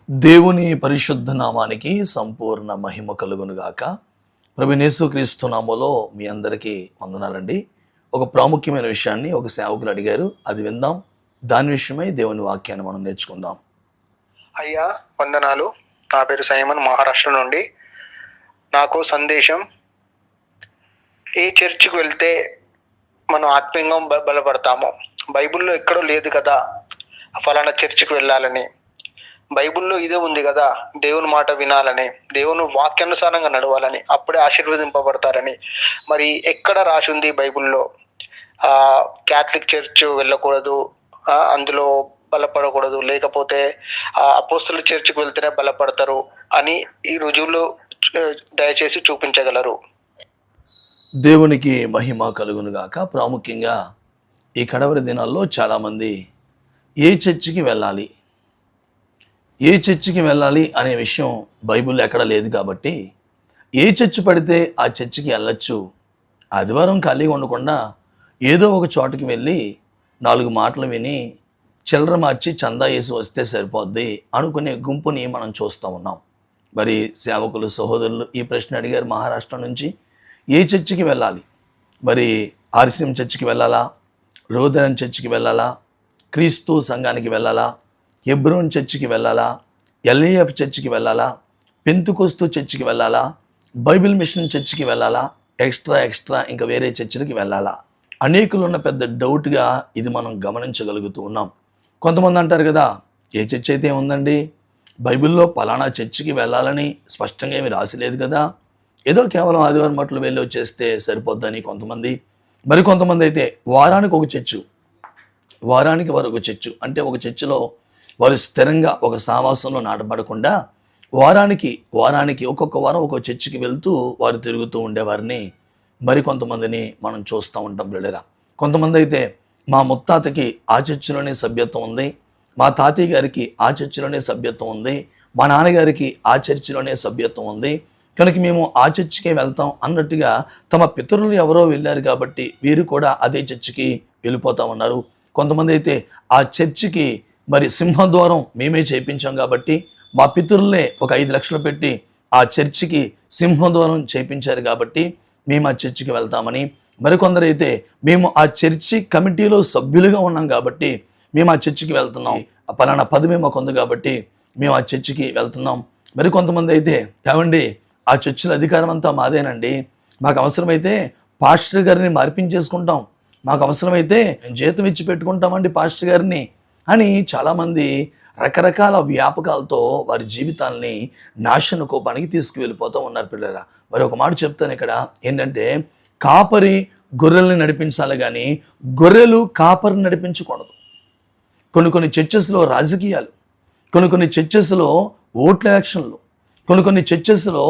దేవుని పరిశుద్ధ నామానికి సంపూర్ణ మహిమ కలుగునుగాక. ప్రభువైన యేసుక్రీస్తు నామములో మీ అందరికీ వందనాలండి. ఒక ప్రాముఖ్యమైన విషయాన్ని ఒక సేవకులు అడిగారు, అది విందాం. దాని విషయమై దేవుని వాక్యాన్ని మనం నేర్చుకుందాం. అయ్యా వందనాలు. నా పేరు సైమన్, మహారాష్ట్ర నుండి. నాకు సందేశం, ఏ చర్చికి వెళ్తే మనం ఆత్మీయంగా బలపడతాము? బైబిల్లో ఎక్కడో లేదు కదా ఫలానా చర్చికి వెళ్ళాలని. బైబిల్లో ఇదే ఉంది కదా, దేవుని మాట వినాలని, దేవుని వాక్యానుసారంగా నడవాలని, అప్పుడే ఆశీర్వదింపబడతారని. మరి ఎక్కడ రాసి ఉంది బైబిల్లో క్యాథలిక్ చర్చ్ వెళ్ళకూడదు, అందులో బలపడకూడదు, లేకపోతే అపోస్తల చర్చికి వెళ్తేనే బలపడతారు అని ఈ రుజువులు దయచేసి చూపించగలరు? దేవునికి మహిమ కలుగునుగాక. ప్రాముఖ్యంగా ఈ కడవరి దినాల్లో చాలామంది ఏ చర్చికి వెళ్ళాలి, ఏ చర్చికి వెళ్ళాలి అనే విషయం బైబిల్లో ఎక్కడ లేదు కాబట్టి ఏ చర్చి పడితే ఆ చర్చికి వెళ్ళొచ్చు. ఆదివారం ఖాళీగా ఉండకుండా ఏదో ఒక చోటకి వెళ్ళి 4 మాటలు విని చిల్లర మార్చి చందా వేసి వస్తే సరిపోద్ది అనుకునే గుంపుని మనం చూస్తూ ఉన్నాం. మరి సేవకులు సహోదరులు ఈ ప్రశ్న అడిగారు మహారాష్ట్ర నుంచి, ఏ చర్చికి వెళ్ళాలి? మరి ఆర్సిఎం చర్చికి వెళ్ళాలా, రోదరన్ చర్చికి వెళ్ళాలా, క్రీస్తు సంఘానికి వెళ్ళాలా, హెబ్రోన్ చర్చికి వెళ్ళాలా, ఎల్ఏఎఫ్ చర్చికి వెళ్ళాలా, పెంతుకోస్తు చర్చికి వెళ్ళాలా, బైబిల్ మిషన్ చర్చికి వెళ్ళాలా, ఎక్స్ట్రా ఇంకా వేరే చర్చిలకి వెళ్ళాలా? అనేకులు ఉన్న పెద్ద డౌట్గా ఇది మనం గమనించగలుగుతూ ఉన్నాం. కొంతమంది అంటారు కదా, ఏ చర్చ్ అయితే ఉందండి, బైబిల్లో పలానా చర్చికి వెళ్ళాలని స్పష్టంగా ఏమి రాసిలేదు కదా, ఏదో కేవలం ఆదివారం మట్లు వెళ్ళి వచ్చేస్తే సరిపోద్దని కొంతమంది. మరి కొంతమంది అయితే వారానికి ఒక చర్చు, వారానికి వారు ఒక చర్చు, అంటే ఒక చర్చిలో వారు స్థిరంగా ఒక సావాసంలో నాటపడకుండా వారానికి ఒక్కొక్క వారం ఒక్కొక్క చర్చికి వెళ్తూ వారు తిరుగుతూ ఉండేవారిని మరి కొంతమందిని మనం చూస్తూ ఉంటాం. బ్రదరా, కొంతమంది అయితే మా ముత్తాతకి ఆ చర్చిలోనే సభ్యత్వం ఉంది, మా తాతయ్య గారికి ఆ చర్చిలోనే సభ్యత్వం ఉంది, మా నాన్నగారికి ఆ చర్చిలోనే సభ్యత్వం ఉంది, కనుక మేము ఆ చర్చికే వెళ్తాం అన్నట్టుగా తమ పితరులు ఎవరో వెళ్ళారు కాబట్టి వీరు కూడా అదే చర్చికి వెళ్ళిపోతూ ఉన్నారు. కొంతమంది అయితే ఆ చర్చికి మరి సింహద్వారం మేమే చేయించాం కాబట్టి మా పితరులే ఒక 5 లక్షలు పెట్టి ఆ చర్చికి సింహద్వారం చేయించారు కాబట్టి మేము ఆ చర్చికి వెళ్తామని, మరికొందరు అయితే మేము ఆ చర్చి కమిటీలో సభ్యులుగా ఉన్నాం కాబట్టి మేము ఆ చర్చికి వెళ్తున్నాం, పలానా పదవి మాకు ఉంది కాబట్టి మేము ఆ చర్చికి వెళ్తున్నాం. మరికొంతమంది అయితే ఏమండి ఆ చర్చిలో అధికారం అంతా మాదేనండి, మాకు అవసరమైతే పాస్టర్ గారిని మార్పించేసుకుంటాం, మాకు అవసరమైతే జీతం ఇచ్చి పెట్టుకుంటామండి పాస్టర్ గారిని అని చాలామంది రకరకాల వ్యాపకాలతో వారి జీవితాల్ని నాశన కోపానికి తీసుకువెళ్ళిపోతూ ఉన్నారు. పిల్లరా, మరి ఒక మాట చెప్తాను ఇక్కడ, ఏంటంటే కాపరి గొర్రెల్ని నడిపించాలి కానీ గొర్రెలు కాపరిని నడిపించకూడదు. కొన్ని చర్చెస్లో రాజకీయాలు, కొన్ని చర్చెస్లో ఓట్ల ఎలక్షన్లు, కొన్ని చర్చెస్లో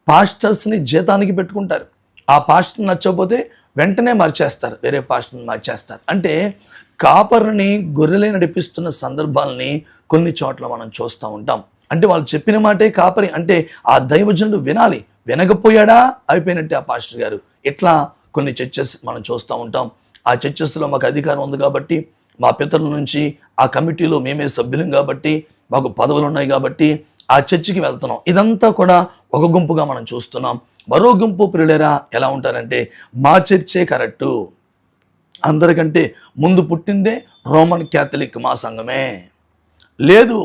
పాస్టర్స్ని జీతానికి పెట్టుకుంటారు. ఆ పాస్టర్ నచ్చకపోతే వెంటనే మార్చేస్తారు, వేరే పాస్టర్ని మార్చేస్తారు. అంటే కాపరిని గొర్రెలే నడిపిస్తున్న సందర్భాలని కొన్ని చోట్ల మనం చూస్తూ ఉంటాం. అంటే వాళ్ళు చెప్పిన మాటే కాపరి, అంటే ఆ దైవజనుడు వినాలి, వినకపోయాడా అయిపోయినట్టే ఆ పాస్టర్ గారు. ఇట్లా కొన్ని చర్చెస్ మనం చూస్తూ ఉంటాం. ఆ చర్చెస్లో మాకు అధికారం ఉంది కాబట్టి, మా పితరుల నుంచి ఆ కమిటీలో మేమే సభ్యులం కాబట్టి, మాకు పదవులు ఉన్నాయి కాబట్టి ఆ చర్చికి వెళ్తున్నాం. ఇదంతా కూడా ఒక గుంపుగా మనం చూస్తున్నాం. మరో గుంపు ప్రియులరా ఎలా ఉంటారంటే, మా చర్చే కరెక్టు, అందరికంటే ముందు పుట్టిందే రోమన్ క్యాథలిక్ మా సంఘమే, లేదు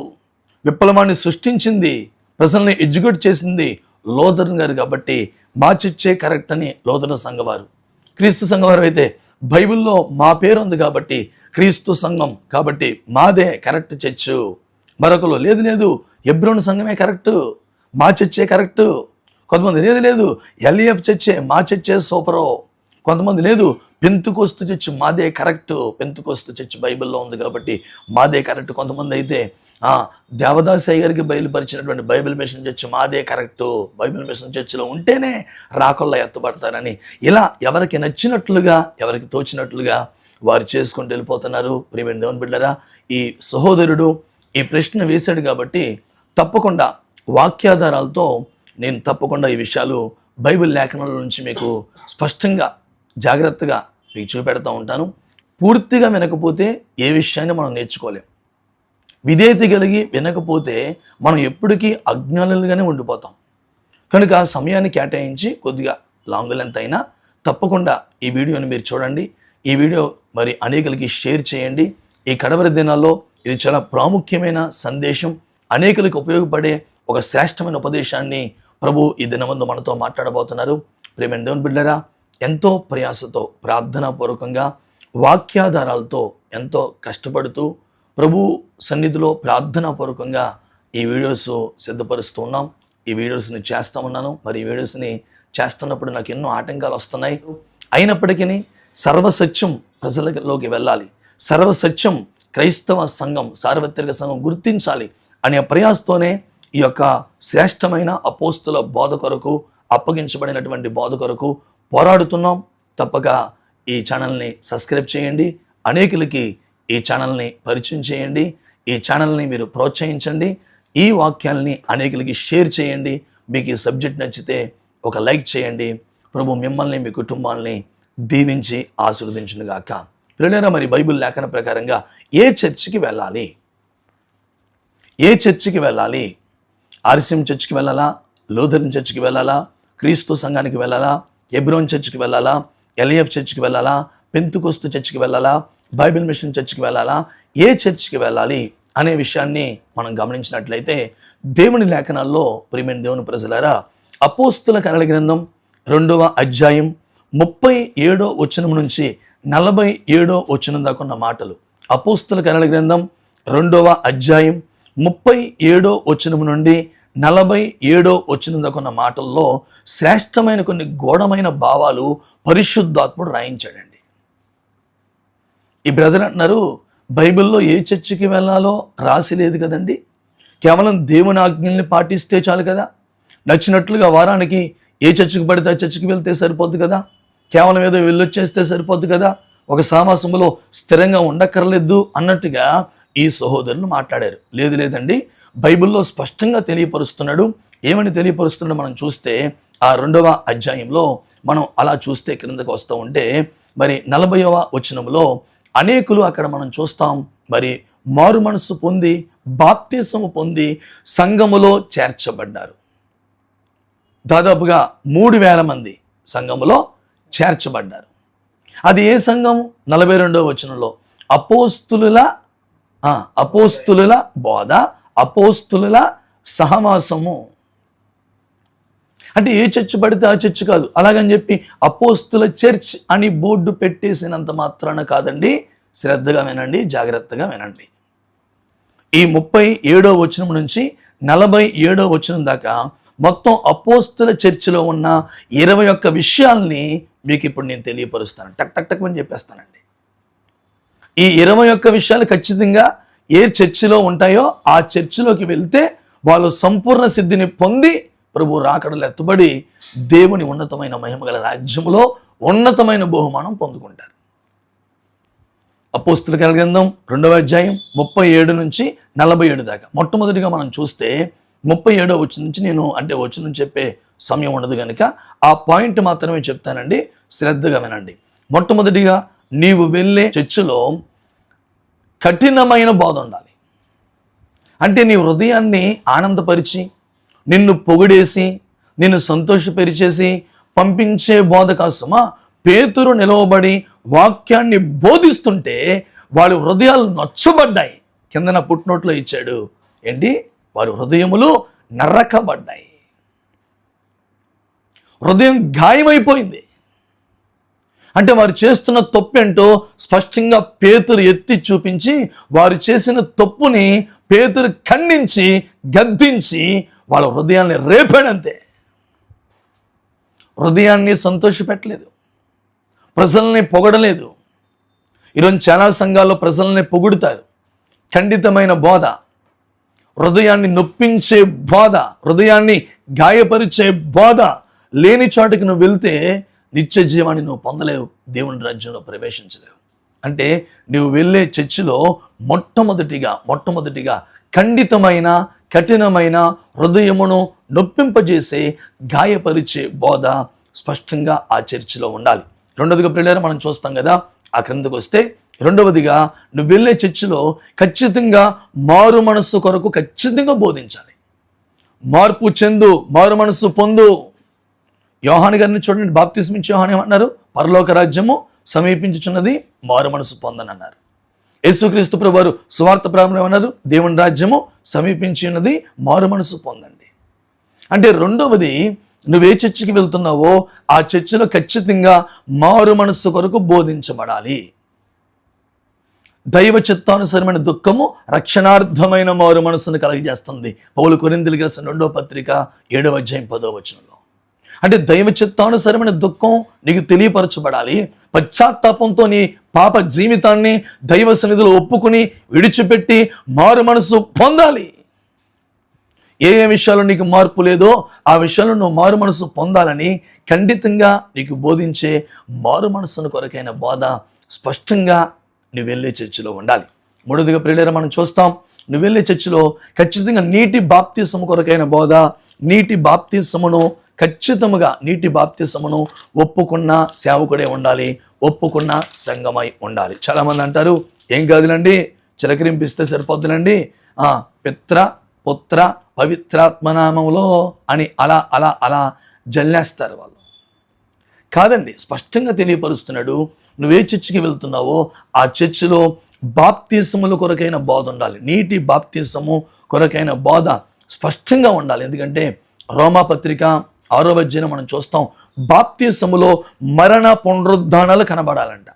విప్లవాన్ని సృష్టించింది, ప్రజల్ని ఎడ్యుకేట్ చేసింది లోదరన్ గారు కాబట్టి మా చర్చే కరెక్ట్ అని లోదరన్ సంఘవారు. క్రీస్తు సంఘవారు అయితే బైబిల్లో మా పేరు ఉంది కాబట్టి క్రీస్తు సంఘం కాబట్టి మాదే కరెక్ట్ చర్చు. మరొకరు లేదు హెబ్రోన్ సంఘమే కరెక్టు, మా చర్చే కరెక్టు. కొంతమంది లేదు ఎల్ఏఎఫ్ చర్చే, మా చర్చే సూపరు. కొంతమంది లేదు పెంతుకోస్తు చర్చ్ మాదే కరెక్టు, పెంతుకోస్తు చర్చ్ బైబిల్లో ఉంది కాబట్టి మాదే కరెక్ట్. కొంతమంది అయితే దేవదాసయ్య గారికి బయలుపరిచినటువంటి బైబిల్ మిషన్ చర్చ్ మాదే కరెక్టు, బైబిల్ మిషన్ చర్చిలో ఉంటేనే రాకొల్లా ఎత్తబడతారని, ఇలా ఎవరికి నచ్చినట్లుగా ఎవరికి తోచినట్లుగా వారు చేసుకుంటూ వెళ్ళిపోతున్నారు. ప్రియమైన దేవుని బిడ్డలారా, ఈ సహోదరుడు ఈ ప్రశ్న వేశాడు కాబట్టి తప్పకుండా వాక్యాధారాలతో నేను తప్పకుండా ఈ విషయాలు బైబిల్ లేఖనాల నుంచి మీకు స్పష్టంగా జాగ్రత్తగా మీకు చూపెడతా ఉంటాను. పూర్తిగా వినకపోతే ఏ విషయాన్ని మనం నేర్చుకోలేం. విధేయత కలిగి వినకపోతే మనం ఎప్పటికీ అజ్ఞానులుగానే ఉండిపోతాం. కనుక సమయాన్ని కేటాయించి కొద్దిగా లాంగ్ లెంత్ అయినా తప్పకుండా ఈ వీడియోని మీరు చూడండి. ఈ వీడియో మరి అనేకులకి షేర్ చేయండి. ఈ కడవరి దినాల్లో ఇది చాలా ప్రాముఖ్యమైన సందేశం, అనేకులకు ఉపయోగపడే ఒక శ్రేష్టమైన ఉపదేశాన్ని ప్రభు ఈ దినమందు మనతో మాట్లాడబోతున్నారు. ప్రియమైన దేవుని బిడ్డలారా, ఎంతో ప్రయాసతో ప్రార్థనాపూర్వకంగా వాక్యాధారాలతో ఎంతో కష్టపడుతూ ప్రభు సన్నిధిలో ప్రార్థనాపూర్వకంగా ఈ వీడియోస్ సిద్ధపరుస్తూ ఉన్నాం. ఈ వీడియోస్ని చేస్తూ ఉన్నాను. మరి ఈ వీడియోస్ని చేస్తున్నప్పుడు నాకు ఎన్నో ఆటంకాలు వస్తున్నాయి. అయినప్పటికీ సర్వసత్యం ప్రజలలోకి వెళ్ళాలి, సర్వసత్యం క్రైస్తవ సంఘం, సార్వత్రిక సంఘం గుర్తించాలి అనే ప్రయాసతోనే ఈ యొక్క శ్రేష్టమైన అపోస్తుల బోధ కొరకు, అప్పగించబడినటువంటి బోధ కొరకు పోరాడుతున్నాం. తప్పక ఈ ఛానల్ని సబ్స్క్రైబ్ చేయండి, అనేకులకి ఈ ఛానల్ని పరిచయం చేయండి, ఈ ఛానల్ని మీరు ప్రోత్సహించండి, ఈ వాక్యాలని అనేకులకి షేర్ చేయండి. మీకు ఈ సబ్జెక్ట్ నచ్చితే ఒక లైక్ చేయండి. ప్రభు మిమ్మల్ని, మీ కుటుంబాలని దీవించి ఆశీర్వదించునుగాక. పిల్లలారా, మరి బైబిల్ లేఖన ప్రకారంగా ఏ చర్చికి వెళ్ళాలి? ఏ చర్చికి వెళ్ళాలి? ఆర్సీఎం చర్చికి వెళ్ళాలా? లూథరన్ చర్చికి వెళ్ళాలా? క్రీస్తు సంఘానికి వెళ్ళాలా? హెబ్రోన్ చర్చికి వెళ్ళాలా? ఎల్ఏఎఫ్ చర్చికి వెళ్ళాలా? పెంతుకొస్తు చర్చికి వెళ్ళాలా? బైబిల్ మిషన్ చర్చికి వెళ్ళాలా? ఏ చర్చికి వెళ్ళాలి అనే విషయాన్ని మనం గమనించినట్లయితే దేవుని లేఖనాల్లో ప్రియమైన దేవుని ప్రజలారా, అపోస్తుల కార్యాల గ్రంథం 2వ అధ్యాయం 37వ వచనం నుంచి 47వ వచనం దాకా ఉన్న మాటలు. అపోస్తుల కార్యాల గ్రంథం 2వ అధ్యాయం 37వ వచనం నుండి 47వ వచనం దాకా ఉన్న మాటల్లో శ్రేష్టమైన కొన్ని గూఢమైన భావాలు పరిశుద్ధాత్ముడు రాయించాడండి. ఈ బ్రదర్ అంటున్నారు, బైబిల్లో ఏ చర్చికి వెళ్ళాలో రాసి లేదు కదండి, కేవలం దేవుని ఆజ్ఞల్ని పాటిస్తే చాలు కదా, నచ్చినట్లుగా వారానికి ఏ చర్చికి పడితే ఆ చర్చికి వెళ్తే సరిపోద్ది కదా, కేవలం ఏదో వెళ్ళొచ్చేస్తే సరిపోద్ది కదా, ఒక సామాసంలో స్థిరంగా ఉండక్కర్లేదు అన్నట్టుగా ఈ సహోదరులు మాట్లాడారు. లేదండి, బైబిల్లో స్పష్టంగా తెలియపరుస్తున్నాడు. ఏమని తెలియపరుస్తున్నాడో మనం చూస్తే ఆ 2వ అధ్యాయంలో మనం అలా చూస్తే క్రిందకు వస్తూ ఉంటే మరి 40వ వచనంలో అనేకులు అక్కడ మనం చూస్తాం, మరి మారు మనస్సు పొంది బాప్తిసము పొంది సంఘములో చేర్చబడ్డారు. దాదాపుగా 3000 మంది సంఘములో చేర్చబడ్డారు. అది ఏ సంఘం? 42వ వచనంలో అపోస్తులుల బోధ, అపోస్తులుల సహవాసము. అంటే ఏ చర్చ్ పడితే ఆ చర్చ్ కాదు. అలాగని చెప్పి అపోస్తుల చర్చ్ అని బోర్డు పెట్టేసినంత మాత్రాన కాదండి. శ్రద్ధగా వినండి, జాగ్రత్తగా వినండి. ఈ 37వ వచనం నుంచి 47వ వచనం దాకా మొత్తం అపోస్తుల చర్చిలో ఉన్న 21 విషయాల్ని మీకు ఇప్పుడు నేను తెలియపరుస్తాను. టక్ అని చెప్పేస్తానండి. ఈ 21 విషయాలు ఖచ్చితంగా ఏ చర్చిలో ఉంటాయో ఆ చర్చిలోకి వెళ్తే వాళ్ళు సంపూర్ణ సిద్ధిని పొంది ప్రభు రాకడలు ఎత్తబడి దేవుని ఉన్నతమైన మహిమగల రాజ్యములో ఉన్నతమైన బహుమానం పొందుకుంటారు. అపోస్తుల కార్యాల గ్రంథం 2వ అధ్యాయం 37 నుంచి 47 దాకా. మొట్టమొదటిగా మనం చూస్తే 37వ వచనం నుంచి వచనం చెప్పే సమయం ఉండదు కనుక ఆ పాయింట్ మాత్రమే చెప్తానండి, శ్రద్ధగా వినండి. మొట్టమొదటిగా నీవు వెళ్ళే చర్చిలో కఠినమైన బోధ ఉండాలి. అంటే నీ హృదయాన్ని ఆనందపరిచి, నిన్ను పొగిడేసి, నిన్ను సంతోషపరిచేసి పంపించే బోధ కాసుమా. పేతురు నిలవబడి వాక్యాన్ని బోధిస్తుంటే వాళ్ళ హృదయాలు నచ్చబడ్డాయి. కిందన పుట్నోట్లో ఇచ్చాడు ఏంటి, వారి హృదయములు నరకబడ్డాయి. హృదయం గాయమైపోయింది. అంటే వారు చేస్తున్న తప్పేంటో స్పష్టంగా పేతురు ఎత్తి చూపించి వారు చేసిన తప్పుని పేతురు ఖండించి గద్దించి వాళ్ళ హృదయాన్ని రేపాడంతే. హృదయాన్ని సంతోషపెట్టలేదు, ప్రజల్ని పొగడలేదు. ఈరోజు చాలా సంఘాల్లో ప్రజల్ని పొగుడుతారు. ఖండితమైన బోధ, హృదయాన్ని నొప్పించే బోధ, హృదయాన్ని గాయపరిచే బోధ లేని చోటుకి నువ్వు వెళ్తే నిత్య జీవాన్ని నువ్వు పొందలేవు, దేవుని రాజ్యంలో ప్రవేశించలేవు. అంటే నువ్వు వెళ్ళే చర్చిలో మొట్టమొదటిగా ఖండితమైన కఠినమైన హృదయమును నొప్పింపజేసే గాయపరిచే బోధ స్పష్టంగా ఆ చర్చిలో ఉండాలి. రెండోదిగా ప్రియులారా, మనం చూస్తాం కదా, ఆ క్రిందకు వస్తే రెండవదిగా నువ్వు వెళ్ళే చర్చిలో ఖచ్చితంగా మారు మనస్సు కొరకు ఖచ్చితంగా బోధించాలి. మార్పు చెందు, మారు మనస్సు పొందు. యోహాను గారిని చూడండి, బాప్తిస్మ ఇచ్చే యోహాను ఏమన్నారు? పరలోక రాజ్యము సమీపించుచున్నది, మారు మనస్సు పొందని అన్నారు. యేసుక్రీస్తు ప్రభువారు సువార్త ప్రారంభంలో ఏమన్నారు? దేవుని రాజ్యము సమీపించి ఉన్నది, మారు మనస్సు పొందండి. అంటే రెండవది, నువ్వే చర్చికి వెళ్తున్నావో ఆ చర్చిలో ఖచ్చితంగా మారు మనస్సు కొరకు బోధించబడాలి. దైవ చిత్తానుసరమైన దుఃఖము రక్షణార్థమైన మారు మనస్సును కలగజేస్తుంది. పౌలు కొరింథీయులకు రాసిన 2వ పత్రిక 7వ అధ్యాయం 10వ వచనంలో. అంటే దైవ చిత్తానుసరమైన దుఃఖం నీకు తెలియపరచబడాలి. పశ్చాత్తాపంతో నీ పాప జీవితాన్ని దైవ సన్నిధిలో ఒప్పుకుని విడిచిపెట్టి మారు మనసు పొందాలి. ఏ విషయాల్లో నీకు మార్పు లేదో ఆ విషయంలో నువ్వు మారు మనసు పొందాలని ఖండితంగా నీకు బోధించే మారు మనసును కొరకైన బోధ స్పష్టంగా నువ్వు వెళ్ళే చర్చిలో ఉండాలి. మూడవదిగా ప్రియులారా, మనం చూస్తాం, నువ్వు వెళ్ళే చర్చిలో ఖచ్చితంగా నీటి బాప్తిసము కొరకైన బోధ, నీటి బాప్తిసమును ఖచ్చితంగా నీటి బాప్తిసమును ఒప్పుకున్న సేవకుడే ఉండాలి, ఒప్పుకున్న సంఘమై ఉండాలి. చాలామంది అంటారు, ఏం కాదులండి, చిలకరింపిస్తే సరిపోద్దులండి, పిత్ర పుత్ర పవిత్రాత్మనామంలో అని అలా అలా అలా జల్లేస్తారు వాళ్ళు. కాదండి, స్పష్టంగా తెలియపరుస్తున్నాడు, నువ్వే చర్చికి వెళ్తున్నావో ఆ చర్చిలో బాప్తిసముల కొరకైన బోధ ఉండాలి. నీటి బాప్తిసము కొరకైన బోధ స్పష్టంగా ఉండాలి. ఎందుకంటే రోమాపత్రిక 6వ అధ్యాయం మనం చూస్తాం, బాప్తిసములో మరణ పునరుద్ధానాలు కనబడాలంట.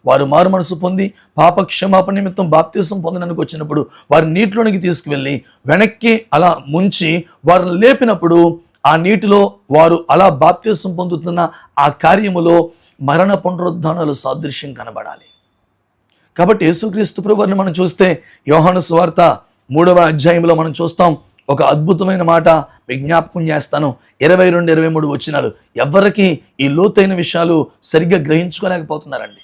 వారు మారు మనసు పొంది పాప క్షమాపణ నిమిత్తం బాప్తిసం పొందడానికి వచ్చినప్పుడు వారి నీటిలోనికి తీసుకువెళ్ళి వెనక్కి అలా ముంచి వారిని లేపినప్పుడు ఆ నీటిలో వారు అలా బాప్తిసం పొందుతున్న ఆ కార్యములో మరణ పునరుద్ధానాలు సాదృశ్యం కనబడాలి. కాబట్టి యేసుక్రీస్తు ప్రభువుని మనం చూస్తే యోహాను సువార్త 3వ అధ్యాయంలో మనం చూస్తాం, ఒక అద్భుతమైన మాట విజ్ఞాపకం చేస్తాను. 22-23 వచనాలు. ఎవరికి ఈ లోతైన విషయాలు సరిగ్గా గ్రహించుకోలేకపోతున్నారండి.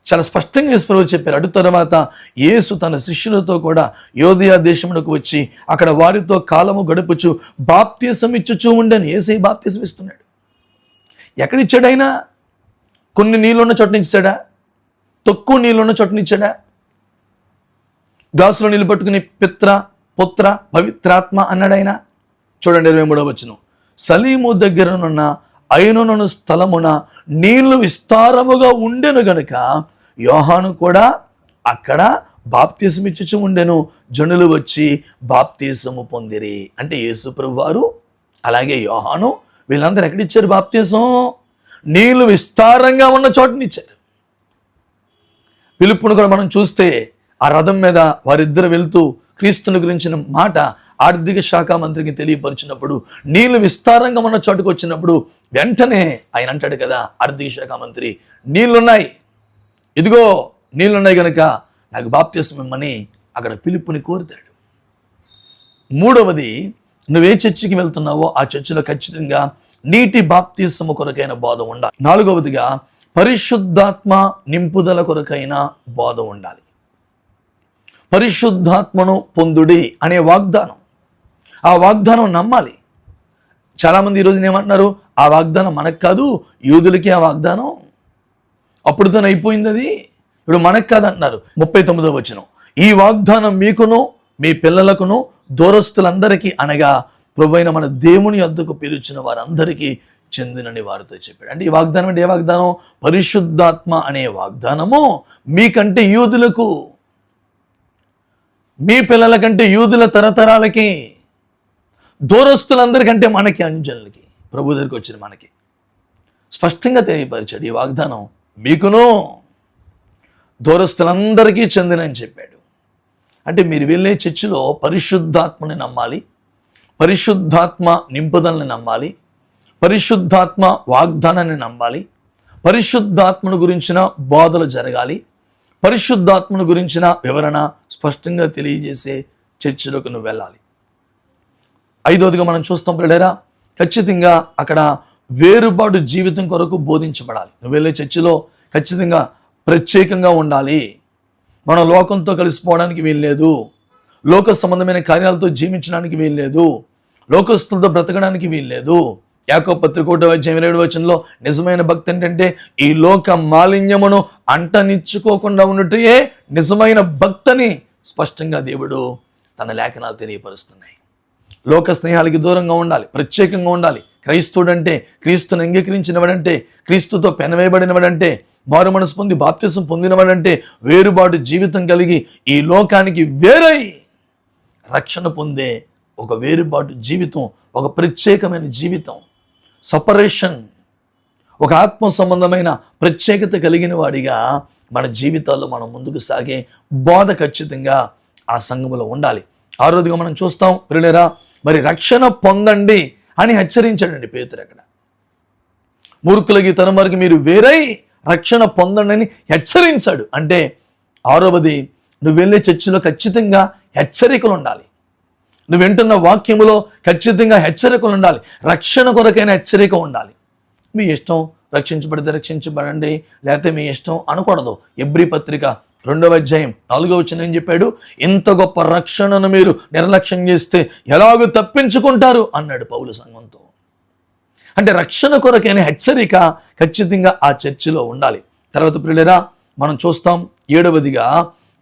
చాలా స్పష్టంగా యేసు ప్రభువు చెప్పారు. అటు తర్వాత యేసు తన శిష్యులతో కూడా యోదయ దేశమునకు వచ్చి అక్కడ వారితో కాలము గడుపుచు బాప్తిసం ఇచ్చుచూ ఉండని. యేసయ్య బాప్తిసం ఇస్తున్నాడు. ఎక్కడిచ్చాడైనా? కొన్ని నీళ్ళున్న చోటని ఇచ్చాడా? తక్కువ నీళ్ళున్న చోటని ఇచ్చాడా? గ్లాసులో నీళ్ళు పట్టుకుని పిత్ర పుత్ర పవిత్రాత్మ అన్నాడైనా? చూడండి 23వ వచనం. సలీము దగ్గరనున్న ఐనునను స్థలమున నీళ్లు విస్తారముగా ఉండెను గనుక యోహాను కూడా అక్కడ బాప్తిసం ఇచ్చుచు ఉండెను. జనులు వచ్చి బాప్తిసము పొందిరి. అంటే యేసు ప్రభువారు అలాగే యోహాను వీళ్ళందరూ ఎక్కడిచ్చారు బాప్తిసం? నీళ్లు విస్తారంగా ఉన్న చోటనిచ్చారు. పిలుపును కూడా మనం చూస్తే ఆ రథం మీద వారిద్దరు వెళ్తూ క్రీస్తుని గురించిన మాట ఆర్థిక శాఖ మంత్రికి తెలియపరిచినప్పుడు, నీళ్లు విస్తారంగా ఉన్న చోటుకు వచ్చినప్పుడు వెంటనే ఆయన అంటాడు కదా, ఆర్థిక శాఖ మంత్రి, నీళ్లున్నాయి, ఇదిగో నీళ్లున్నాయి కనుక నాకు బాప్తిసం ఇమ్మని అక్కడ పిలుపుని కోరుతాడు. మూడవది, నువ్వే చర్చికి వెళ్తున్నావో ఆ చర్చిలో ఖచ్చితంగా నీటి బాప్తిసము కొరకైన బోధ ఉండాలి. నాలుగవదిగా పరిశుద్ధాత్మ నింపుదల కొరకైన బోధ ఉండాలి. పరిశుద్ధాత్మను పొందుడి అనే వాగ్దానం, ఆ వాగ్దానం నమ్మాలి. చాలామంది ఈరోజు ఏమంటున్నారు, ఆ వాగ్దానం మనకు కాదు, యూదులకి ఆ వాగ్దానం అప్పుడుతో అయిపోయింది, అది ఇప్పుడు మనకు కాదంటున్నారు. 39వ వచనం, ఈ వాగ్దానం మీకును మీ పిల్లలకును దూరస్తులందరికీ అనగా ప్రభువైన మన దేవుని యొద్దకు పిలిచిన వారందరికీ చెందినని వారితో చెప్పాడు. అంటే ఈ వాగ్దానం అంటే ఏ వాగ్దానం? పరిశుద్ధాత్మ అనే వాగ్దానము మీకంటే యూదులకు, మీ పిల్లల కంటే యూదుల తరతరాలకి, దూరస్తులందరికంటే మనకి, అంజనులకి, ప్రభు దగ్గరికి వచ్చిన మనకి స్పష్టంగా తెలియపరిచాడు. ఈ వాగ్దానం మీకును దూరస్తులందరికీ చెందినని చెప్పాడు. అంటే మీరు వెళ్ళే చర్చిలో పరిశుద్ధాత్మని నమ్మాలి, పరిశుద్ధాత్మ నింపుదలని నమ్మాలి, పరిశుద్ధాత్మ వాగ్దానాన్ని నమ్మాలి, పరిశుద్ధాత్మను గురించిన బోధలు జరగాలి, పరిశుద్ధాత్మను గురించిన వివరణ స్పష్టంగా తెలియజేసే చర్చిలోకి నువ్వు వెళ్ళాలి. ఐదవదిగా మనం చూస్తాం పిల్లరా, ఖచ్చితంగా అక్కడ వేరుబాటు జీవితం కొరకు బోధించబడాలి. నువ్వు వెళ్ళే చర్చిలో ఖచ్చితంగా ప్రత్యేకంగా ఉండాలి. మనం లోకంతో కలిసిపోవడానికి వీల్లేదు, లోక సంబంధమైన కార్యాలతో జీవించడానికి వీల్లేదు, లోకస్తులతో బ్రతకడానికి వీల్లేదు. యాకోబు పత్రిక 1:27 నిజమైన భక్తి ఏంటంటే ఈ లోక మాలిన్యమును అంటనిచ్చుకోకుండా ఉన్నట్టే నిజమైన భక్తిని స్పష్టంగా దేవుడు తన లేఖనాలు తెలియపరుస్తున్నాయి. లోక స్నేహాలకి దూరంగా ఉండాలి, ప్రత్యేకంగా ఉండాలి. క్రైస్తవుడంటే, క్రీస్తుని అంగీకరించినవాడంటే, క్రీస్తుతో పెనవేయబడినవాడంటే, మారు మనసు పొంది బాప్తిసం పొందినవాడంటే వేరుబాటు జీవితం కలిగి ఈ లోకానికి వేరై రక్షణ పొందే ఒక వేరుబాటు జీవితం, ఒక ప్రత్యేకమైన జీవితం, సపరేషన్, ఒక ఆత్మ సంబంధమైన ప్రత్యేకత కలిగిన వాడిగా మన జీవితాల్లో మనం ముందుకు సాగే బోధ ఖచ్చితంగా ఆ సంఘములో ఉండాలి. ఆరోదిగా మనం చూస్తాం ప్రియులారా, మరి రక్షణ పొందండి అని హెచ్చరించాడండి పేతురు. అక్కడ మూర్ఖులకి తన వరకు మీరు వేరై రక్షణ పొందండి అని హెచ్చరించాడు. అంటే 6వది, నువ్వు వెళ్ళే చర్చిలో ఖచ్చితంగా హెచ్చరికలు ఉండాలి. నువ్వు వింటున్న వాక్యములో ఖచ్చితంగా హెచ్చరికలు ఉండాలి. రక్షణ కొరకైన హెచ్చరిక ఉండాలి. మీ ఇష్టం, రక్షించబడితే రక్షించబడండి, లేకపోతే మీ ఇష్టం అనకూడదు. ఎబ్రీ పత్రిక 2:4 ఏం చెప్పాడు? ఇంత గొప్ప రక్షణను మీరు నిర్లక్ష్యం చేస్తే ఎలాగో తప్పించుకుంటారు అన్నాడు పౌలు సంఘంతో. అంటే రక్షణ కొరకైన హెచ్చరిక ఖచ్చితంగా ఆ చర్చిలో ఉండాలి. తర్వాత ప్రియులారా మనం చూస్తాం 7వదిగా,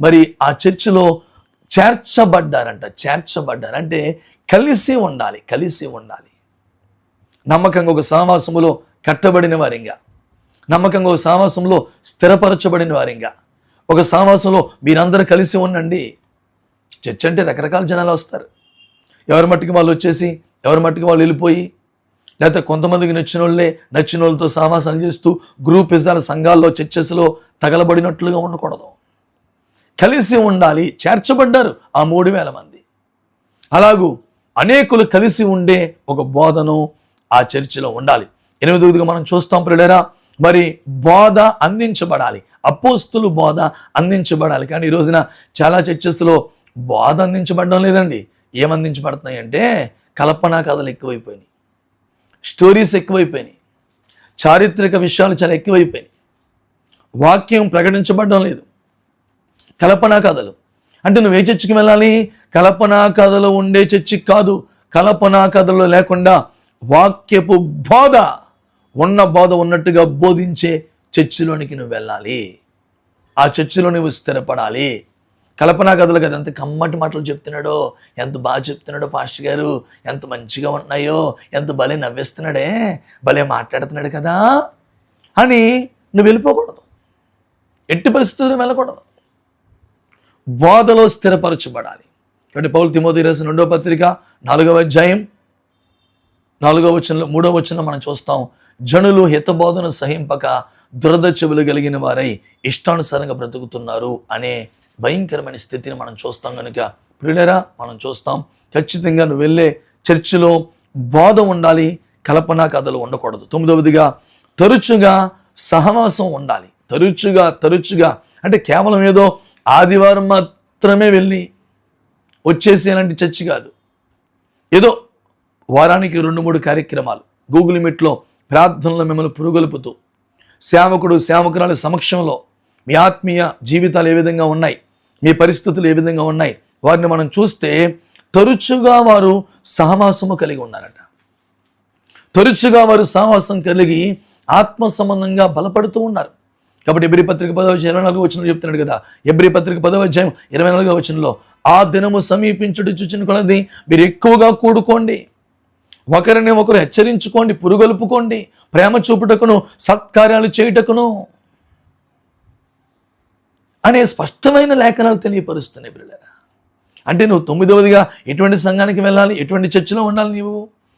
మరి ఆ చర్చిలో చేర్చబడ్డారంటే కలిసి ఉండాలి, కలిసి ఉండాలి. నమ్మకంగా ఒక సహవాసములో కట్టబడిన వారింగా, నమ్మకంగా ఒక సహవాసంలో స్థిరపరచబడిన వారింగా, ఒక సహవాసంలో మీరందరూ కలిసి ఉండండి. చర్చ్ అంటే రకరకాల జనాలు వస్తారు. ఎవరి మట్టుకు వాళ్ళు వచ్చేసి ఎవరి మట్టుకు వాళ్ళు వెళ్ళిపోయి, లేకపోతే కొంతమందికి నచ్చిన వాళ్ళతో సహవాసం చేస్తూ గ్రూప్ ఇజాల సంఘాల్లో చర్చెస్లో తగలబడినట్లుగా ఉండకూడదు. కలిసి ఉండాలి. చేర్చబడ్డారు ఆ 3000 మంది. అలాగూ అనేకులు కలిసి ఉండే ఒక బోధను ఆ చర్చిలో ఉండాలి. 8వదిగా మనం చూస్తాం ప్రియులారా, మరి బోధ అందించబడాలి, అపోస్తులు బోధ అందించబడాలి. కానీ ఈ రోజున చాలా చర్చెస్లో బోధ అందించబడడం లేదండి. ఏమందించబడుతున్నాయి అంటే కల్పనా కథలు ఎక్కువైపోయినాయి, స్టోరీస్ ఎక్కువైపోయినాయి, చారిత్రక విషయాలు చాలా ఎక్కువైపోయినాయి. వాక్యం ప్రకటించబడడం లేదు, కల్పనా కథలు. అంటే నువ్వు ఏ చర్చికి వెళ్ళాలి? కల్పనా కథలు ఉండే చర్చికి కాదు. కల్పనా కథలు లేకుండా వాక్యపు బోధ, ఉన్న బోధ ఉన్నట్టుగా బోధించే చర్చిలోనికి నువ్వు వెళ్ళాలి. ఆ చర్చిలో నువ్వు స్థిరపడాలి. కల్పనా కథలు కదా, ఎంత కమ్మటి మాటలు చెప్తున్నాడో, ఎంత బాగా చెప్తున్నాడో పాస్టర్ గారు, ఎంత మంచిగా ఉన్నాయో, ఎంత భలే నవ్వేస్తున్నాడే, భలే మాట్లాడుతున్నాడు కదా అని నువ్వు వెళ్ళిపోకూడదు. ఎట్టి పరిస్థితుల్లో వెళ్ళకూడదు. బోధలో స్థిరపరచబడాలి. అంటే పౌలు తిమోథీ రాసిన 2వ పత్రిక 4:4 3వ మనం చూస్తాం, జనులు హితబోధను సహింపక దురద చెవులు కలిగిన వారై ఇష్టానుసారంగా బ్రతుకుతున్నారు అనే భయంకరమైన స్థితిని మనం చూస్తాం. కనుక ప్రియులారా మనం చూస్తాం, ఖచ్చితంగా నువ్వు వెళ్ళే చర్చిలో బోధ ఉండాలి, కల్పనా కథలు ఉండకూడదు. 9వదిగా తరచుగా సహవాసం ఉండాలి. తరచుగా అంటే కేవలం ఏదో ఆదివారం మాత్రమే వెళ్ళి వచ్చేసి అలాంటి చర్చి కాదు. ఏదో వారానికి 2-3 కార్యక్రమాలు గూగుల్ మీట్లో ప్రార్థనలో మిమ్మల్ని పురుగొల్పుతూ, సేవకురాల సమక్షంలో మీ ఆత్మీయ జీవితాలు ఏ విధంగా ఉన్నాయి, మీ పరిస్థితులు ఏ విధంగా ఉన్నాయి, వారిని మనం చూస్తే తరచుగా వారు సహవాసము కలిగి ఉన్నారట. తరచుగా వారు సహవాసం కలిగి ఆత్మ సంబంధంగా బలపడుతూ ఉన్నారు. కాబట్టి ఎబ్రీ పత్రిక 10:24 చెప్తున్నాడు కదా. ఎబ్రీ పత్రిక 10:24 ఆ దినము సమీపించుట చూచిన కొలది మీరు ఎక్కువగా కూడుకోండి, ఒకరిని ఒకరు హెచ్చరించుకోండి, పురుగొల్పుకోండి, ప్రేమ చూపుటకును సత్కార్యాలు చేయుటకును అనే స్పష్టమైన లేఖనాలు తెలియపరుస్తున్నాయి పిల్లరా. అంటే నువ్వు 9వదిగా ఎటువంటి సంఘానికి వెళ్ళాలి, ఎటువంటి చర్చిలో ఉండాలి నీవు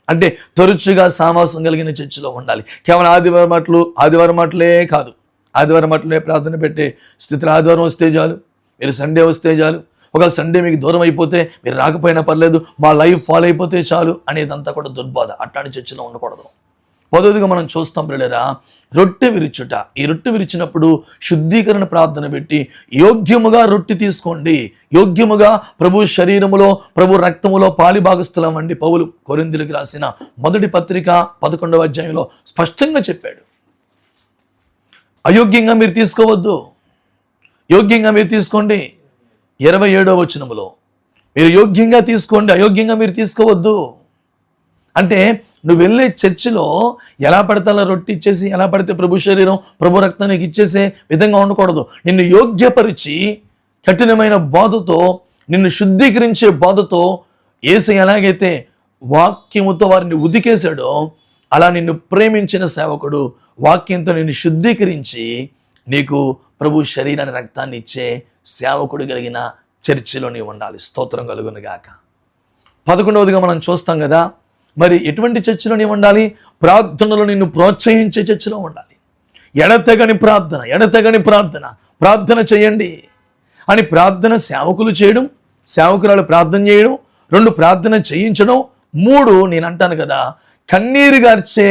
అంటే తరచుగా సహవాసం కలిగిన చర్చిలో ఉండాలి. కేవలం ఆదివారం మాటలే కాదు, ఆదివారం మాటలే ప్రార్థన పెట్టే స్థితిలో ఆదివారం వస్తే చాలు, మీరు సండే వస్తే చాలు, ఒకవేళ సండే మీకు దూరం అయిపోతే మీరు రాకపోయినా పర్లేదు, మా లైఫ్ ఫాలో అయిపోతే చాలు అనేదంతా కూడా దుర్బోధ. అట్లాంటి చర్చిలో ఉండకూడదు. 10వదిగా మనం చూస్తాం పిల్లరా, రొట్టె విరుచుట. ఈ రొట్టె విరిచినప్పుడు శుద్ధీకరణ ప్రార్థన పెట్టి యోగ్యముగా రొట్టె తీసుకోండి, యోగ్యముగా ప్రభు శరీరములో ప్రభు రక్తములో పాలిభాగస్థులం అండి. పౌలు కొరింథీయులకు రాసిన 1వ పత్రిక 11వ అధ్యాయంలో స్పష్టంగా చెప్పాడు. అయోగ్యంగా మీరు తీసుకోవద్దు, యోగ్యంగా మీరు తీసుకోండి. 27వ వచనములో మీరు యోగ్యంగా తీసుకోండి, అయోగ్యంగా మీరు తీసుకోవద్దు అంటే నువ్వు వెళ్ళే చర్చిలో ఎలా పడితే అలా రొట్టె ఇచ్చేసి, ఎలా పడితే ప్రభు శరీరం ప్రభు రక్తం నీకు ఇచ్చేసే విధంగా ఉండకూడదు. నిన్ను యోగ్యపరిచి కఠినమైన బోధతో, నిన్ను శుద్ధీకరించే బోధతో యేసు ఎలాగైతే వాక్యముతో వారిని ఉదికేశాడో, అలా నిన్ను ప్రేమించిన సేవకుడు వాక్యంతో నిన్ను శుద్ధీకరించి నీకు ప్రభు శరీరాన్ని రక్తాన్ని ఇచ్చే సేవకుడు కలిగిన చర్చిలో నీవు ఉండాలి. స్తోత్రం కలుగును గాక. 11వదిగా మనం చూస్తాం కదా, మరి ఎటువంటి చర్చిలో నీవు ఉండాలి? ప్రార్థనలో నిన్ను ప్రోత్సహించే చర్చిలో ఉండాలి. ఎడతెగని ప్రార్థన చేయండి అని ప్రార్థన సేవకులు చేయడం, సేవకురాలు ప్రార్థన చేయడం, 2 ప్రార్థన చేయించడం, 3 నేను అంటాను కదా, కన్నీరు గార్చే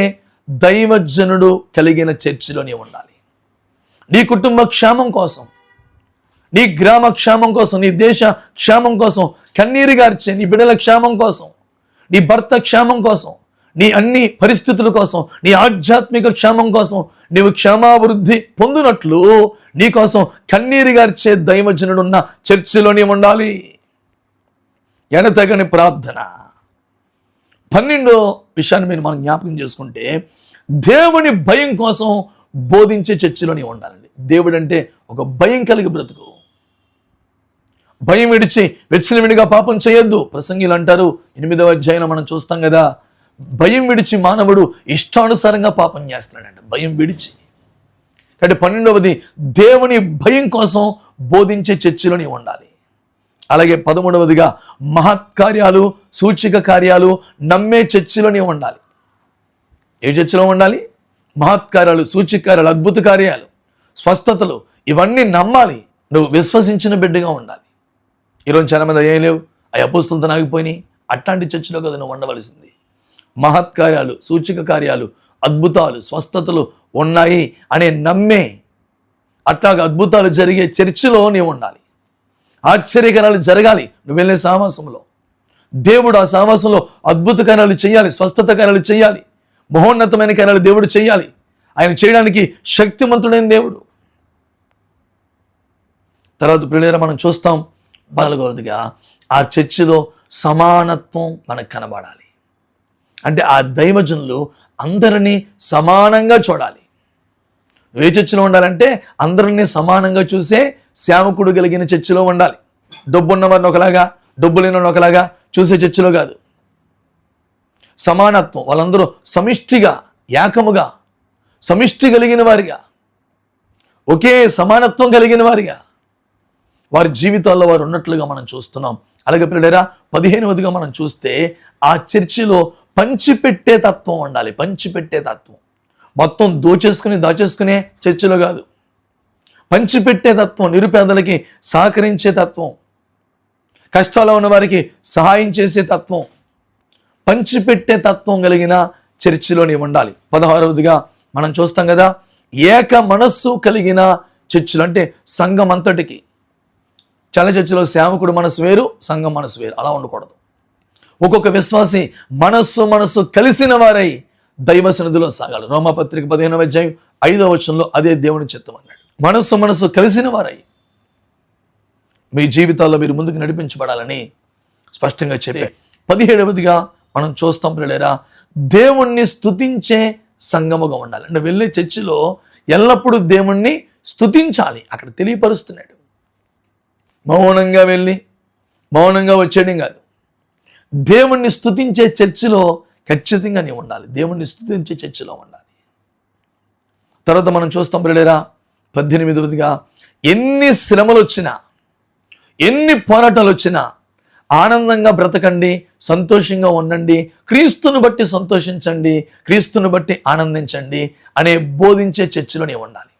దైవజనుడు కలిగిన చర్చిలో నీవు ఉండాలి. నీ కుటుంబ క్షేమం కోసం, నీ గ్రామ క్షేమం కోసం, నీ దేశ క్షేమం కోసం కన్నీరు గార్చే, నీ బిడ్డల క్షేమం కోసం, నీ భర్త క్షేమం కోసం, నీ అన్ని పరిస్థితుల కోసం, నీ ఆధ్యాత్మిక క్షేమం కోసం నీవు క్షేమాభివృద్ధి పొందినట్లు నీ కోసం కన్నీరు గార్చే దైవజనుడు ఉన్న చర్చిలో నీవు ఉండాలి. ఎడతెగని ప్రార్థన. 12వ విషయాన్ని మీరు మనం జ్ఞాపకం చేసుకుంటే, దేవుని భయం కోసం బోధించే చర్చిలో నీవు ఉండాలండి. దేవుడు అంటే ఒక భయం కలిగి బ్రతుకు. భయం విడిచి విడిగా పాపం చేయొద్దు. ప్రసంగిలు అంటారు, 8వ అధ్యాయంలో మనం చూస్తాం కదా, భయం విడిచి మానవుడు ఇష్టానుసారంగా పాపం చేస్తున్నాడంట. భయం విడిచి. కాబట్టి 12వది దేవుని భయం కోసం బోధించే చర్చిలో నీవు ఉండాలి. అలాగే 13వదిగా మహత్కార్యాలు, సూచిక కార్యాలు నమ్మే చర్చిలో నీవు ఉండాలి. ఏ చర్చిలో ఉండాలి? మహత్కార్యాలు, సూచిక కార్యాలు, అద్భుత కార్యాలు, స్వస్థతలు ఇవన్నీ నమ్మాలి. నువ్వు విశ్వసించిన బిడ్డగా ఉండాలి. ఈరోజు చాలా మంది ఏం లేవు, ఆ అపోస్తులతో ఆగిపోయినాయి. అట్లాంటి చర్చిలో కదా నువ్వు ఉండవలసింది. మహత్కార్యాలు, సూచిక కార్యాలు, అద్భుతాలు, స్వస్థతలు ఉన్నాయి అనే నమ్మే, అట్లాగా అద్భుతాలు జరిగే చర్చిలో నీవు ఉండాలి. ఆశ్చర్యకరాలు జరగాలి నువ్వు వెళ్ళే సావాసంలో. దేవుడు ఆ సావాసంలో అద్భుత కార్యాలు చేయాలి, స్వస్థత కార్యాలు చేయాలి, మహోన్నతమైన కార్యాలు దేవుడు చేయాలి. ఆయన చేయడానికి శక్తిమంతుడైన దేవుడు. తర్వాత ప్రియులారా మనం చూస్తాం 14వదిగా ఆ చర్చిలో సమానత్వం మనకు కనబడాలి. అంటే ఆ దైవజనులు అందరినీ సమానంగా చూడాలి. ఏ చర్చిలో ఉండాలంటే అందరినీ సమానంగా చూసే సేవకుడు కలిగిన చర్చిలో ఉండాలి. డబ్బు ఉన్నవారిని ఒకలాగా, డబ్బు లేని ఒకలాగా చూసే చర్చిలో కాదు. సమానత్వం, వాళ్ళందరూ సమిష్టిగా, ఏకముగా, సమిష్టి కలిగిన వారిగా, ఒకే సమానత్వం కలిగిన వారిగా వారి జీవితాల్లో వారు ఉన్నట్లుగా మనం చూస్తున్నాం. అలాగే ప్రియులారా 15వదిగా మనం చూస్తే ఆ చర్చిలో పంచిపెట్టే తత్వం ఉండాలి. పంచిపెట్టే తత్వం. మొత్తం దాచేసుకునే చర్చిలో కాదు. పంచిపెట్టే తత్వం, నిరుపేదలకి సహకరించే తత్వం, కష్టాల్లో ఉన్న వారికి సహాయం చేసే తత్వం, పంచిపెట్టే తత్వం కలిగిన చర్చిలో నీవు ఉండాలి. 16వదిగా మనం చూస్తాం కదా, ఏక మనస్సు కలిగిన చర్చిలు. అంటే సంఘం అంతటికి. చాలా చర్చిలో సేవకుడు మనసు వేరు, సంఘం మనసు వేరు. అలా ఉండకూడదు. ఒక్కొక్క విశ్వాసి మనస్సు కలిసిన వారై దైవ సన్నిధిలో సాగాలి. రోమాపత్రిక 15వ అధ్యాయం 5వ వచనంలో అదే దేవుని చిత్తం అన్నాడు. మనస్సు కలిసిన వారై మీ జీవితాల్లో మీరు ముందుకు నడిపించబడాలని స్పష్టంగా చెప్పే. 17వదిగా మనం చూస్తాం ప్రియులారా, దేవుణ్ణి స్తుతించే సంఘముగా ఉండాలి. అంటే వెళ్ళే చర్చిలో ఎల్లప్పుడూ దేవుణ్ణి స్తుతించాలి. అక్కడ తెలియపరుస్తున్నాడు. మౌనంగా వెళ్ళి మౌనంగా వచ్చేయడం కాదు. దేవుణ్ణి స్తుతించే చర్చిలో ఖచ్చితంగా నీవు ఉండాలి. దేవుణ్ణి స్తుతించే చర్చిలో ఉండాలి. తర్వాత మనం చూస్తాం ప్రియులారా 18వదిగా, ఎన్ని శ్రమలు వచ్చినా, ఎన్ని పోరాటాలు వచ్చినా ఆనందంగా బ్రతకండి, సంతోషంగా ఉండండి, క్రీస్తుని బట్టి సంతోషించండి, క్రీస్తుని బట్టి ఆనందించండి అనే బోధించే చర్చిలో నీవు ఉండాలి.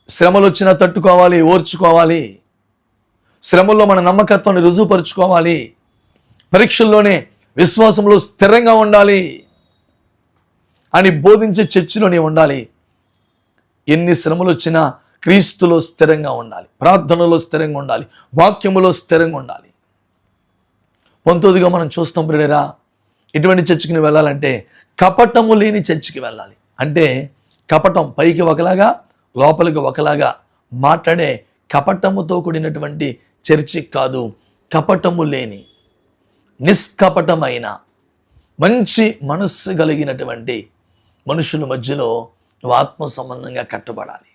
శ్రమలు వచ్చినా తట్టుకోవాలి, ఓర్చుకోవాలి. శ్రమల్లో మన నమ్మకత్వాన్ని రుజువుపరుచుకోవాలి. పరీక్షల్లోనే విశ్వాసంలో స్థిరంగా ఉండాలి అని బోధించే చర్చిలో నీవు ఉండాలి. ఎన్ని శ్రమలు వచ్చినా క్రీస్తులో స్థిరంగా ఉండాలి, ప్రార్థనలో స్థిరంగా ఉండాలి, వాక్యములో స్థిరంగా ఉండాలి. 19వదిగా మనం చూస్తాం ప్రియులారా, ఇటువంటి చర్చికి వెళ్ళాలంటే కపటము లేని చర్చికి వెళ్ళాలి. అంటే కపటం పైకి ఒకలాగా లోపలికి ఒకలాగా మాట్లాడే కపటముతో కూడినటువంటి చర్చి కాదు. కపటము లేని, నిష్కపటమైన, మంచి మనస్సు కలిగినటువంటి మనుషుల మధ్యలో నువ్వు ఆత్మ సంబంధంగా కట్టబడాలి.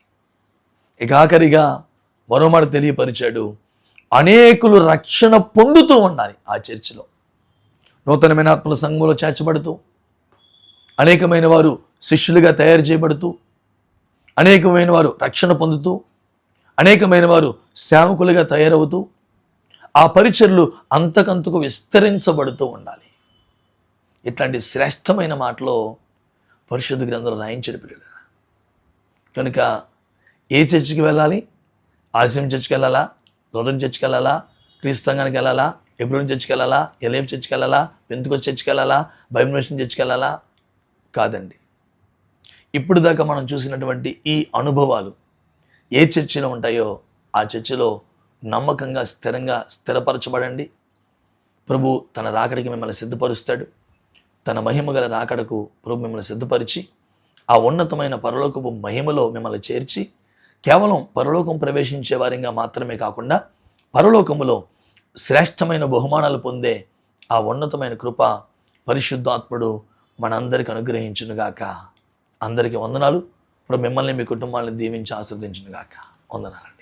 ఇక ఆఖరిగా మరో మాట తెలియపరిచాడు, అనేకులు రక్షణ పొందుతూ ఉండాలి. ఆ చర్చిలో నూతనమైన ఆత్మల సంఘంలో చేర్చబడుతూ, అనేకమైన వారు శిష్యులుగా తయారు చేయబడుతూ, అనేకమైన వారు రక్షణ పొందుతూ, అనేకమైన వారు సేవకులుగా తయారవుతూ, ఆ పరిచర్లు అంతకంతకు విస్తరించబడుతూ ఉండాలి. ఇట్లాంటి శ్రేష్టమైన మాటలో పరిశుద్ధ గ్రంథంలో రాయించడు పిల్లలు. కనుక ఏ చర్చికి వెళ్ళాలి? ఆర్సీఎం చర్చికి వెళ్ళాలా? లోదన్ చర్చికి వెళ్ళాలా? క్రీస్తు సంఘానికి వెళ్ళాలా? ఎబ్రోన్ చర్చికి వెళ్ళాలా? ఎల్ఏఎఫ్ చర్చికి వెళ్ళాలా? పెంతెకోస్తు చర్చికి వెళ్ళాలా? బైబిల్ మిషన్ చర్చికి వెళ్ళాలా? కాదండి. ఇప్పుడు దాకా మనం చూసినటువంటి ఈ అనుభవాలు ఏ చర్చిలో ఉంటాయో ఆ చర్చిలో నమ్మకంగా స్థిరంగా స్థిరపరచబడండి. ప్రభు తన రాకడికి మిమ్మల్ని సిద్ధపరుస్తాడు. తన మహిమ గల రాకడకు ప్రభు మిమ్మల్ని సిద్ధపరిచి ఆ ఉన్నతమైన పరలోకపు మహిమలో మిమ్మల్ని చేర్చి కేవలం పరలోకం ప్రవేశించే వారిగా మాత్రమే కాకుండా పరలోకములో శ్రేష్టమైన బహుమానాలు పొందే ఆ ఉన్నతమైన కృప పరిశుద్ధాత్ముడు మనందరికి అనుగ్రహించునుగాక. అందరికీ వందనాలు. ఇప్పుడు మిమ్మల్ని మీ కుటుంబాలను దీవించి ఆశీర్వదించునుగాక. వందనాలు.